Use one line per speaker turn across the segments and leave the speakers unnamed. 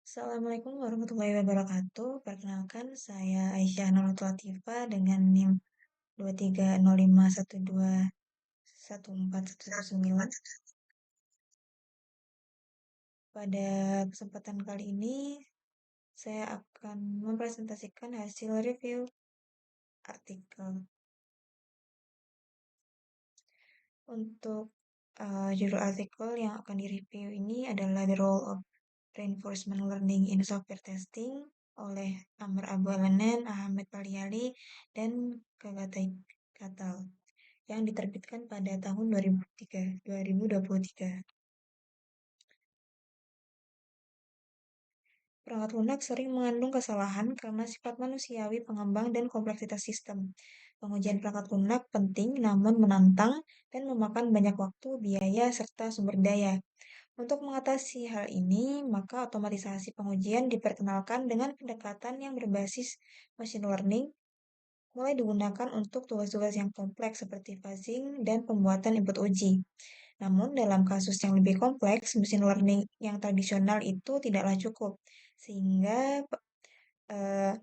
Assalamualaikum warahmatullahi wabarakatuh. Perkenalkan, saya Aisyah Nurul Latifa dengan NIM 23051214119. Pada kesempatan kali ini, saya akan mempresentasikan hasil review artikel. Untuk judul artikel yang akan direview ini adalah The Role of Reinforcement Learning in Software Testing oleh Amr Abu Alanan, Ahmed Paliali, dan Kagatai Katal yang diterbitkan pada tahun 2023. Perangkat lunak sering mengandung kesalahan karena sifat manusiawi pengembang dan kompleksitas sistem. Pengujian perangkat lunak penting namun menantang dan memakan banyak waktu, biaya, serta sumber daya. Untuk mengatasi hal ini, maka otomatisasi pengujian diperkenalkan dengan pendekatan yang berbasis machine learning, mulai digunakan untuk tugas-tugas yang kompleks seperti fuzzing dan pembuatan input uji. Namun, dalam kasus yang lebih kompleks, machine learning yang tradisional itu tidaklah cukup, sehingga eh,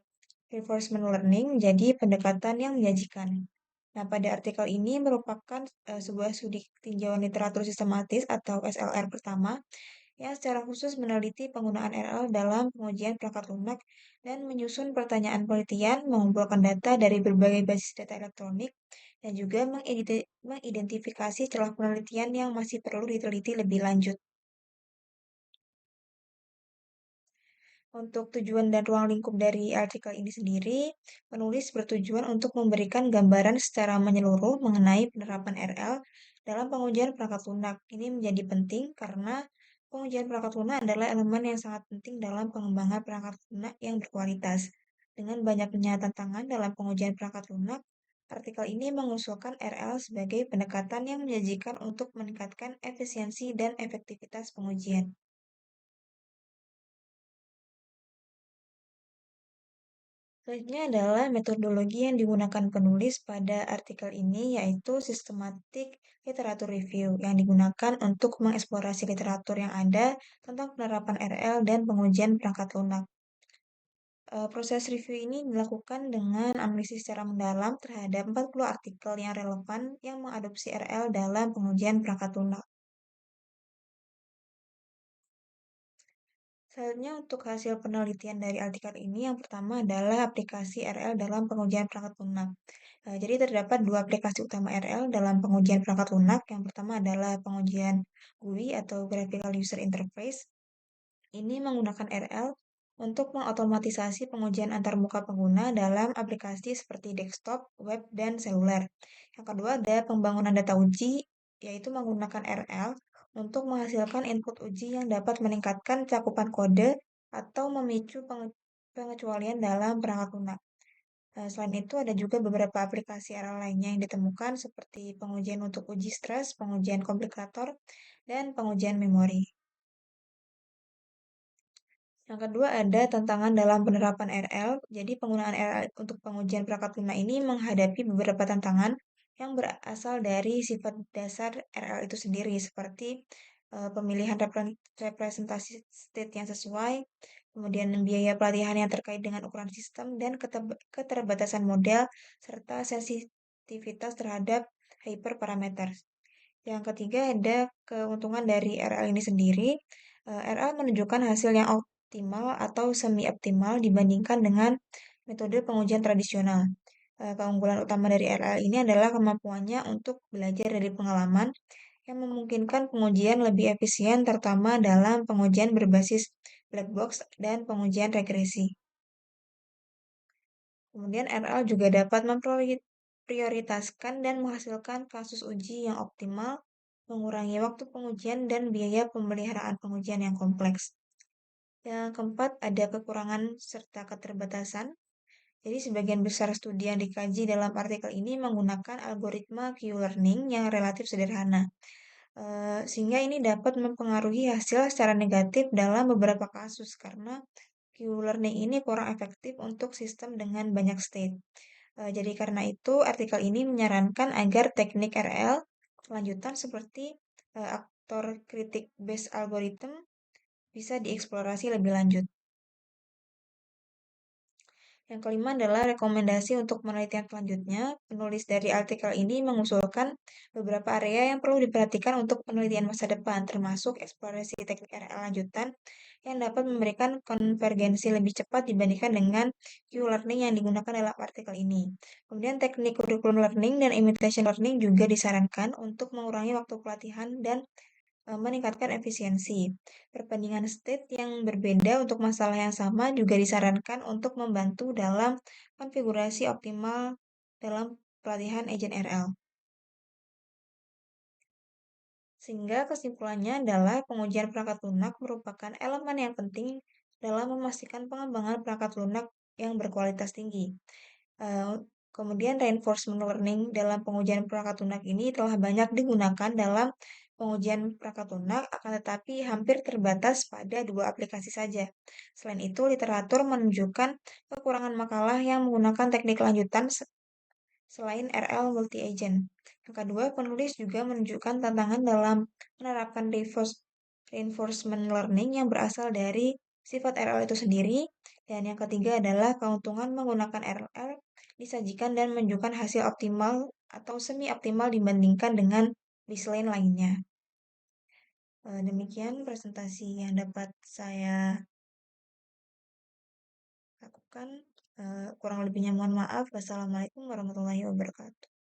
reinforcement learning jadi pendekatan yang menjanjikan. Nah, pada artikel ini merupakan sebuah studi tinjauan literatur sistematis atau SLR pertama yang secara khusus meneliti penggunaan RL dalam pengujian perangkat lunak dan menyusun pertanyaan penelitian, mengumpulkan data dari berbagai basis data elektronik, dan juga mengidentifikasi celah penelitian yang masih perlu diteliti lebih lanjut. Untuk tujuan dan ruang lingkup dari artikel ini sendiri, penulis bertujuan untuk memberikan gambaran secara menyeluruh mengenai penerapan RL dalam pengujian perangkat lunak. Ini menjadi penting karena pengujian perangkat lunak adalah elemen yang sangat penting dalam pengembangan perangkat lunak yang berkualitas. Dengan banyaknya tantangan dalam pengujian perangkat lunak, artikel ini mengusulkan RL sebagai pendekatan yang menjanjikan untuk meningkatkan efisiensi dan efektivitas pengujian. Selanjutnya adalah metodologi yang digunakan penulis pada artikel ini, yaitu systematic literature review, yang digunakan untuk mengeksplorasi literatur yang ada tentang penerapan RL dan pengujian perangkat lunak. Proses review ini dilakukan dengan analisis secara mendalam terhadap 40 artikel yang relevan yang mengadopsi RL dalam pengujian perangkat lunak. Selanjutnya untuk hasil penelitian dari artikel ini, yang pertama adalah aplikasi RL dalam pengujian perangkat lunak. Jadi terdapat dua aplikasi utama RL dalam pengujian perangkat lunak. Yang pertama adalah pengujian GUI atau Graphical User Interface. Ini menggunakan RL untuk mengotomatisasi pengujian antarmuka pengguna dalam aplikasi seperti desktop, web, dan seluler. Yang kedua ada pembangunan data uji, yaitu menggunakan RL untuk menghasilkan input uji yang dapat meningkatkan cakupan kode atau memicu pengecualian dalam perangkat lunak. Selain itu, ada juga beberapa aplikasi RL lainnya yang ditemukan seperti pengujian untuk uji stres, pengujian komplikator, dan pengujian memori. Yang kedua ada tantangan dalam penerapan RL. Jadi penggunaan RL untuk pengujian perangkat lunak ini menghadapi beberapa tantangan yang berasal dari sifat dasar RL itu sendiri, seperti pemilihan representasi state yang sesuai, kemudian biaya pelatihan yang terkait dengan ukuran sistem, dan keterbatasan model, serta sensitivitas terhadap hyperparameter. Yang ketiga ada keuntungan dari RL ini sendiri. RL menunjukkan hasil yang optimal atau semi-optimal dibandingkan dengan metode pengujian tradisional. Keunggulan utama dari RL ini adalah kemampuannya untuk belajar dari pengalaman yang memungkinkan pengujian lebih efisien, terutama dalam pengujian berbasis black box dan pengujian regresi. Kemudian RL juga dapat memprioritaskan dan menghasilkan kasus uji yang optimal, mengurangi waktu pengujian dan biaya pemeliharaan pengujian yang kompleks. Yang keempat, ada kekurangan serta keterbatasan. Jadi sebagian besar studi yang dikaji dalam artikel ini menggunakan algoritma Q-learning yang relatif sederhana. Sehingga ini dapat mempengaruhi hasil secara negatif dalam beberapa kasus karena Q-learning ini kurang efektif untuk sistem dengan banyak state. Jadi karena itu artikel ini menyarankan agar teknik RL lanjutan seperti aktor kritik based algorithm bisa dieksplorasi lebih lanjut. Yang kelima adalah rekomendasi untuk penelitian selanjutnya. Penulis dari artikel ini mengusulkan beberapa area yang perlu diperhatikan untuk penelitian masa depan, termasuk eksplorasi teknik RL lanjutan yang dapat memberikan konvergensi lebih cepat dibandingkan dengan Q-learning yang digunakan dalam artikel ini. Kemudian teknik curriculum learning dan imitation learning juga disarankan untuk mengurangi waktu pelatihan dan meningkatkan efisiensi. Perbandingan state yang berbeda untuk masalah yang sama juga disarankan untuk membantu dalam konfigurasi optimal dalam pelatihan agent RL. Sehingga kesimpulannya adalah pengujian perangkat lunak merupakan elemen yang penting dalam memastikan pengembangan perangkat lunak yang berkualitas tinggi. Eh, Kemudian reinforcement learning dalam pengujian perangkat lunak ini telah banyak digunakan dalam pengujian perangkat lunak, akan tetapi hampir terbatas pada dua aplikasi saja. Selain itu, literatur menunjukkan kekurangan makalah yang menggunakan teknik lanjutan selain RL multi-agent. Yang kedua, penulis juga menunjukkan tantangan dalam menerapkan reinforcement learning yang berasal dari sifat RL itu sendiri. Dan yang ketiga adalah keuntungan menggunakan RL disajikan dan menunjukkan hasil optimal atau semi optimal dibandingkan dengan baseline lainnya. Demikian presentasi yang dapat saya lakukan. Kurang lebihnya mohon maaf. Wassalamualaikum warahmatullahi wabarakatuh.